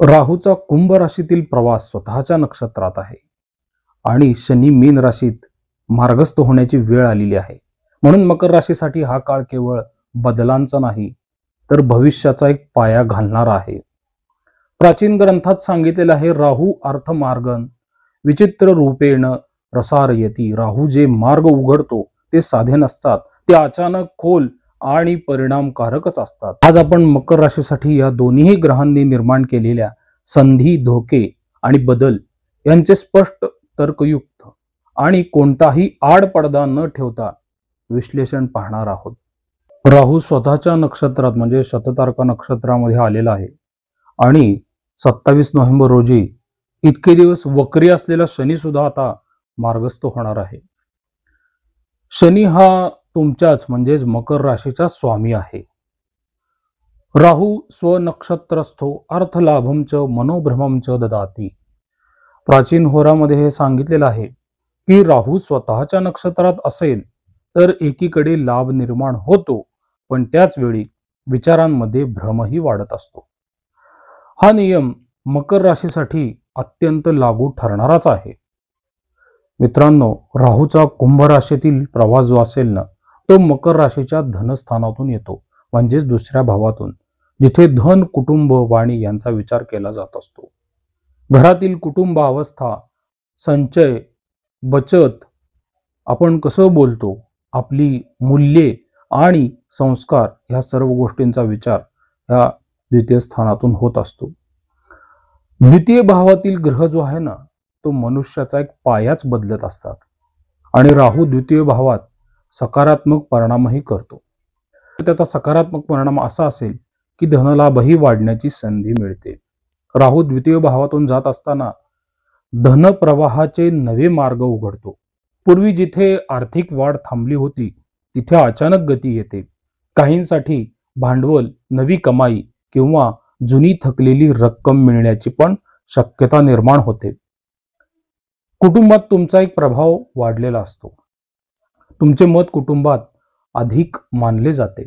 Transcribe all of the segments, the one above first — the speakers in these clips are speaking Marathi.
राहूचा कुंभ राशीतील प्रवास स्वतःच्या नक्षत्रात आहे आणि शनी मीन राशीत मार्गस्थ होण्याची वेळ आलेली आहे. म्हणून मकर राशीसाठी हा काळ केवळ बदलांचा नाही तर भविष्याचा एक पाया घालणारा आहे. प्राचीन ग्रंथात सांगितलेलं आहे, राहू अर्थ मार्गन विचित्र रूपेण प्रसारयती. राहू जे मार्ग उघडतो ते साधे नसतात, ते अचानक खोल आणि परिणामकारकच असतात. आज आपण मकर राशीसाठी या दोन्ही ग्रहांनी निर्माण केलेल्या संधी, धोके आणि बदल यांचे स्पष्ट, तर्कयुक्त आणि कोणताही आडपडदा न ठेवता विश्लेषण पाहणार आहोत. राहू स्वतःच्या नक्षत्रात म्हणजे शततारका नक्षत्रामध्ये आलेला आहे आणि 27 नोव्हेंबर रोजी इतके दिवस वक्री असलेला शनी सुद्धा आता मार्गस्थ होणार आहे. शनी हा तुमच्याच म्हणजेच मकर राशीचा स्वामी आहे. राहू स्वनक्षत्रस्थो अर्थलाभम च मनोभ्रमम च ददाती. प्राचीन होरामध्ये हे सांगितलेलं आहे की राहू स्वतःच्या नक्षत्रात असेल तर एकीकडे लाभ निर्माण होतो, पण त्याच वेळी विचारांमध्ये भ्रमही वाढत असतो. हा नियम मकर राशीसाठी अत्यंत लागू ठरणाराच आहे. मित्रांनो, राहूचा कुंभ राशीतील प्रवास जो असेल ना, तो मकर राशीच्या धनस्थानातून येतो, म्हणजेच दुसऱ्या भावातून, जिथे धन, कुटुंब, वाणी यांचा विचार केला जात असतो. घरातील कुटुंबावस्था, संचय, बचत, आपण कसं बोलतो, आपली मूल्ये आणि संस्कार ह्या सर्व गोष्टींचा विचार ह्या द्वितीय स्थानातून होत असतो. द्वितीय भावातील ग्रह जो आहे ना, तो मनुष्याचा एक पायाच बदलत असतात आणि राहू द्वितीय भावात सकारात्मक परिणामही करतो. त्याचा सकारात्मक परिणाम असा असेल की धनलाभही वाढण्याची संधी मिळते. राहू द्वितीय भावातून जात असताना धनप्रवाहाचे नवे मार्ग उघडतो. पूर्वी जिथे आर्थिक वाढ थांबली होती तिथे अचानक गती येते. काहींसाठी भांडवल, नवी कमाई किंवा जुनी थकलेली रक्कम मिळण्याची पण शक्यता निर्माण होते. कुटुंबात तुमचा एक प्रभाव वाढलेला असतो. तुमचे मत कुटुंबात अधिक मानले जाते.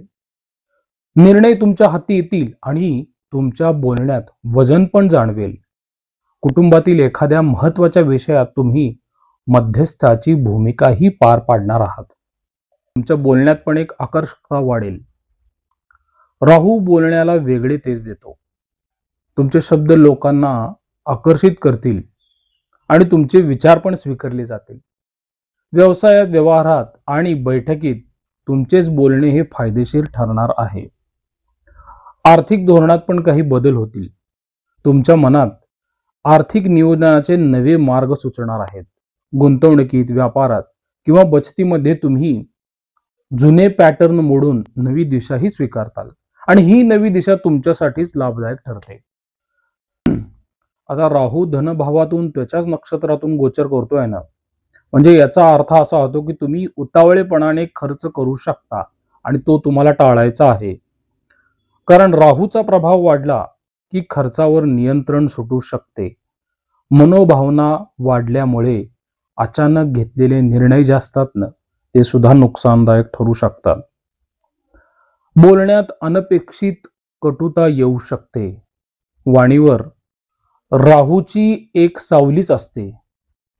निर्णय तुमच्या हाती येतील आणि तुमच्या बोलण्यात वजन पण जाणवेल. कुटुंबातील एखाद्या महत्त्वाच्या विषयात तुम्ही मध्यस्थाची भूमिकाही पार पाडणार आहात. तुमच्या बोलण्यात पण एक आकर्षकता वाढेल. राहू बोलण्याला वेगळे तेज देतो. तुमचे शब्द लोकांना आकर्षित करतील आणि तुमचे विचार पण स्वीकारले जातील. व्यवसायात, व्यवहारात आणि बैठकीत तुमचेच बोलणे हे फायदेशीर ठरणार आहे. आर्थिक धोरणात पण काही बदल होतील. तुमच्या मनात आर्थिक नियोजनाचे नवे मार्ग सुचणार आहेत. गुंतवणुकीत, व्यापारात किंवा बचतीमध्ये तुम्ही जुने पॅटर्न मोडून नवी दिशाही स्वीकारताल आणि ही नवी दिशा तुमच्यासाठीच लाभदायक ठरते. आता राहू धनभावातून त्याच्याच नक्षत्रातून गोचर करतोय ना, म्हणजे याचा अर्थ असा होतो की तुम्ही उतावळेपणाने खर्च करू शकता आणि तो तुम्हाला टाळायचा आहे. कारण राहूचा प्रभाव वाढला की खर्चावर नियंत्रण सुटू शकते. मनोभावना वाढल्यामुळे अचानक घेतलेले निर्णय जे असतात ना, ते सुद्धा नुकसानदायक ठरू शकतात. बोलण्यात अनपेक्षित कटुता येऊ शकते. वाणीवर राहूची एक सावलीच असते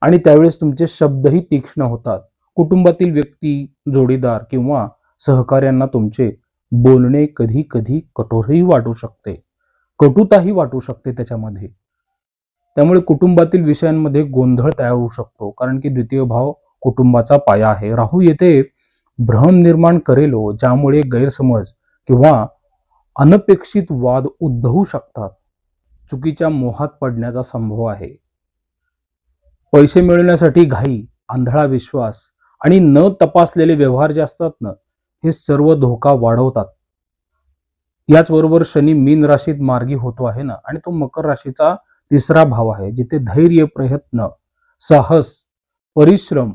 आणि त्यावेळेस तुमचे शब्दही तीक्ष्ण होतात. कुटुंबातील व्यक्ती, जोडीदार किंवा सहकार्यांना तुमचे बोलणे कधी कधी कठोरही वाटू शकते, कटुताही वाटू शकते त्याच्यामध्ये. त्यामुळे कुटुंबातील विषयांमध्ये गोंधळ तयार होऊ शकतो, कारण की द्वितीय भाव कुटुंबाचा पाया आहे. राहू येथे भ्रम निर्माण करेल, ज्यामुळे गैरसमज किंवा अनपेक्षित वाद उद्भवू शकतात. चुकीच्या मोहात पडण्याचा संभव आहे. पैसे मिळवण्यासाठी घाई, आंधळा विश्वास आणि न तपासलेले व्यवहार जे असतात ना, हे सर्व धोका वाढवतात. याचबरोबर शनी मीन राशीत मार्गी होतो आहे ना, आणि तो मकर राशीचा तिसरा भाव आहे, जिथे धैर्य, प्रयत्न, साहस, परिश्रम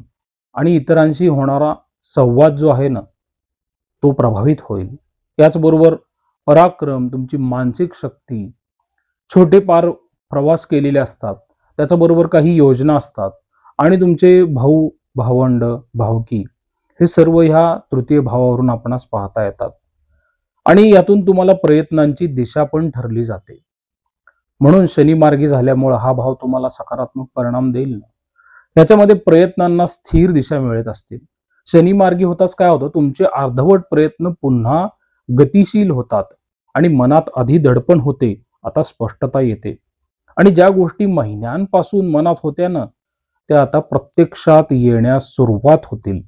आणि इतरांशी होणारा संवाद जो आहे ना, तो प्रभावित होईल. याचबरोबर पराक्रम, तुमची मानसिक शक्ती, छोटे पार प्रवास केलेले असतात, त्याच्याबरोबर काही योजना असतात आणि तुमचे भाऊ, भावंड, भावकी हे सर्व ह्या तृतीय भावावरून आपणास पाहता येतात आणि यातून तुम्हाला प्रयत्नांची दिशा पण ठरली जाते. म्हणून शनी मार्गी झाल्यामुळे हा भाव तुम्हाला सकारात्मक परिणाम देईल ना. याच्यामध्ये प्रयत्नांना स्थिर दिशा मिळत असतील. शनी मार्गी होताच काय होतं, तुमचे अर्धवट प्रयत्न पुन्हा गतिशील होतात आणि मनात आधी दडपण होते, आता स्पष्टता येते. आणि ज्या गोष्टी महिन्यांपासून मनात होत्या ना, त्या आता प्रत्यक्षात येण्यास सुरुवात होतील.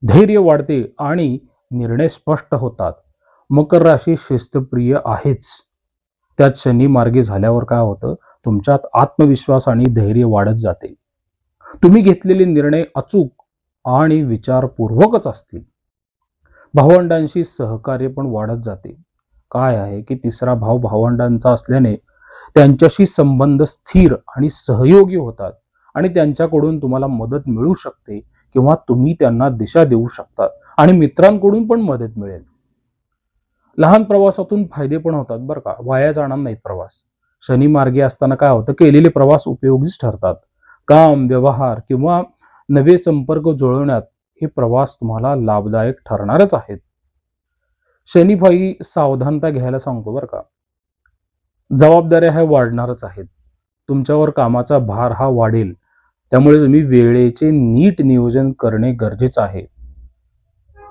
धैर्य वाढते आणि निर्णय स्पष्ट होतात. मकर राशी शिस्तप्रिय आहेच, त्यात शनी मार्गी झाल्यावर काय होतं, तुमच्यात आत्मविश्वास आणि धैर्य वाढत जाते. तुम्ही घेतलेले निर्णय अचूक आणि विचारपूर्वकच असतील. भावंडांशी सहकार्य पण वाढत जाते. काय आहे की तिसरा भाव भावंडांचा असल्याने त्यांच्याशी संबंध स्थिर आणि सहयोगी होतात आणि त्यांच्याकडून तुम्हाला मदत मिळू शकते किंवा तुम्ही त्यांना दिशा देऊ शकतात आणि मित्रांकडून पण मदत मिळेल. लहान प्रवासातून फायदे पण होतात बरं का, वाया जाणार नाहीत प्रवास. शनी मार्गी असताना काय होतं, केलेले प्रवास उपयोगीच ठरतात. काम, व्यवहार किंवा नवे संपर्क जुळवण्यात हे प्रवास तुम्हाला लाभदायक ठरणारच आहेत. शनीभाई सावधानता घ्यायला सांगतो बरं का. जबाबदाऱ्या ह्या वाढणारच आहेत. तुमच्यावर कामाचा भार हा वाढेल, त्यामुळे तुम्ही वेळेचे नीट नियोजन करणे गरजेचं आहे.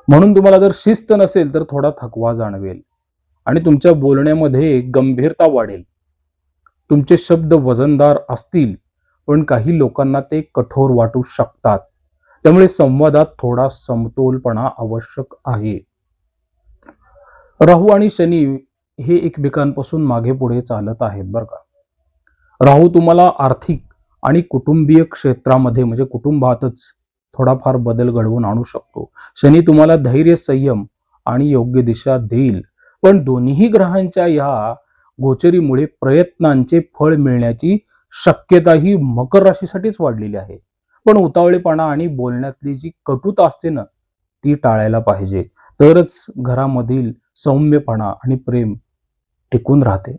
म्हणून तुम्हाला जर शिस्त नसेल तर थोडा थकवा जाणवेल आणि तुमच्या बोलण्यामध्ये गंभीरता वाढेल. तुमचे शब्द वजनदार असतील, पण काही लोकांना ते कठोर वाटू शकतात. त्यामुळे संवादात थोडा समतोलपणा आवश्यक आहे. राहू आणि शनी हे एकमेकांपासून मागे पुढे चालत आहेत बरं का. राहू तुम्हाला आर्थिक आणि कुटुंबीय क्षेत्रामध्ये म्हणजे कुटुंबातच थोडाफार बदल घडवून आणू शकतो. शनी तुम्हाला धैर्य, संयम आणि योग्य दिशा देईल. पण दोन्ही ग्रहांच्या या गोचरीमुळे प्रयत्नांचे फळ मिळण्याची शक्यता ही मकर राशीसाठीच वाढलेली आहे. पण उतावळेपणा आणि बोलण्यातली जी कटुता असते ना, ती टाळायला पाहिजे. तरच घरामधील सौम्यपणा आणि प्रेम टिकून राहते.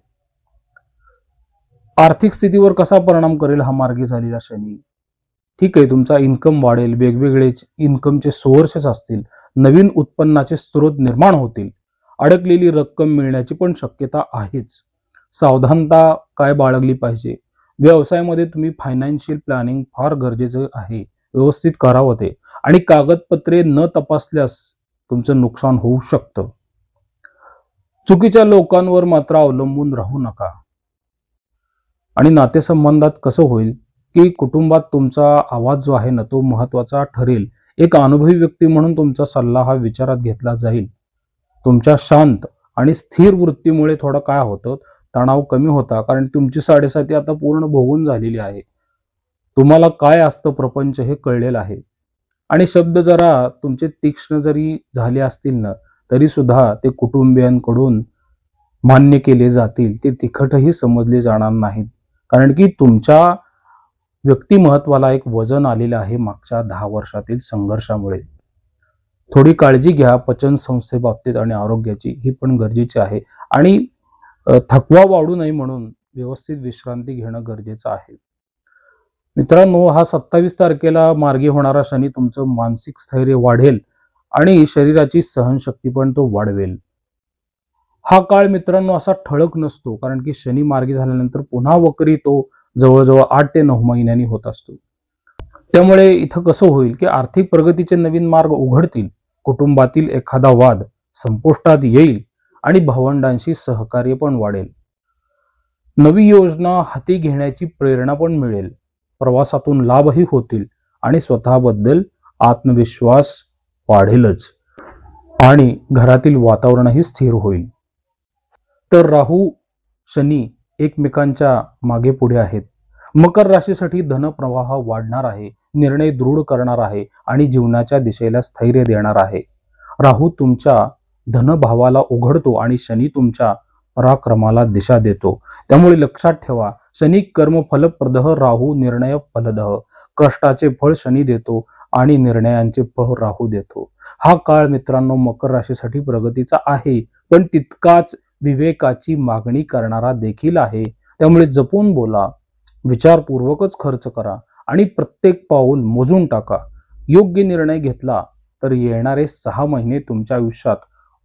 आर्थिक स्थितीवर कसा परिणाम करेल हा मार्गी झालेला शनी? ठीक आहे, तुमचा इन्कम वाढेल, वेगवेगळे इन्कमचे सोर्सेस असतील, नवीन उत्पन्नाचे स्रोत निर्माण होतील, अडकलेली रक्कम मिळण्याची पण शक्यता आहेच. सावधानता काय बाळगली पाहिजे? व्यवसायामध्ये तुम्ही फायनान्शियल प्लॅनिंग फार गरजेचं आहे. व्यवस्थित करावं ते. आणि कागदपत्रे न तपासल्यास तुमचं नुकसान होऊ शकतं. चुकीच्या लोकांवर मात्र अवलंबून राहू नका. आणि नातेसंबंधात कसं होईल की कुटुंबात तुमचा आवाज जो आहे ना, तो महत्वाचा ठरेल. एक अनुभवी व्यक्ती म्हणून तुमचा सल्ला हा विचारात घेतला जाईल. तुमच्या शांत आणि स्थिर वृत्तीमुळे थोडं काय होतं, तणाव कमी होता, कारण तुमची 7.5 आता पूर्ण भोगून झालेली आहे. तुम्हाला काय असतं प्रपंच हे कळलेलं आहे. आणि शब्द जरा तुमचे तीक्ष्ण जरी झाले असतील ना, तरी सुद्धा ते कुटुंबियांकडून मान्य केले जातील. ते तिखटही समजले जाणार नाहीत, कारण की तुमच्या व्यक्तिमत्वाला एक वजन आलेलं आहे मागच्या 10 वर्षातील संघर्षामुळे. थोडी काळजी घ्या पचन संस्थेबाबतीत आणि आरोग्याची, ही पण गरजेची आहे. आणि थकवा वाढू नये म्हणून व्यवस्थित विश्रांती घेणं गरजेचं आहे. मित्रांनो, हा 27 तारखेला मार्गी होणारा शनी तुमचं मानसिक स्थैर्य वाढेल आणि शरीराची सहनशक्ती पण तो वाढवेल. हा काळ मित्रांनो असा ठळक नसतो, कारण की शनी मार्गी झाल्यानंतर पुन्हा वक्री तो जवळजवळ 8 ते 9 महिन्यांनी होत असतो. त्यामुळे इथं कसं होईल की आर्थिक प्रगतीचे नवीन मार्ग उघडतील, कुटुंबातील एखादा वाद संपुष्टात येईल आणि भावंडांशी सहकार्य पण वाढेल. नवी योजना हाती घेण्याची प्रेरणा पण मिळेल. प्रवासातून लाभही होतील आणि स्वतःबद्दल आत्मविश्वास वाढेलच आणि घरातील वातावरणही स्थिर होईल. तर राहू शनी एकमेकांच्या मागे पुढे आहेत. मकर राशीसाठी धनप्रवाह वाढणार आहे, निर्णय दृढ करणार आहे आणि जीवनाच्या दिशेला स्थैर्य देणार आहे. राहू तुमच्या धनभावाला उघडतो आणि शनी तुमच्या पराक्रमाला दिशा देतो. त्यामुळे लक्षात ठेवा, शनी कर्म फलप्रदः, राहू निर्णय फलदः. कष्टाचे फळ शनी देतो आणि निर्णयांचे फळ राहू देतो. हा काळ मित्रांनो मकर राशीसाठी प्रगतीचा आहे, पण तितकाच विवेकाची मागणी करणारा देखील आहे. त्यामुळे जपून बोला, विचारपूर्वकच खर्च करा आणि प्रत्येक पाऊल मोजून टाका. योग्य निर्णय घेतला तर येणारे 6 महिने तुमच्या आयुष्यात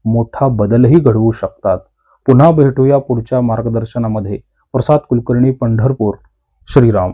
मोठा बदलही घडवू शकतात. पुन्हा भेटूया पुढच्या मार्गदर्शनामध्ये. प्रसाद कुलकर्णी, पंढरपूर. श्रीराम.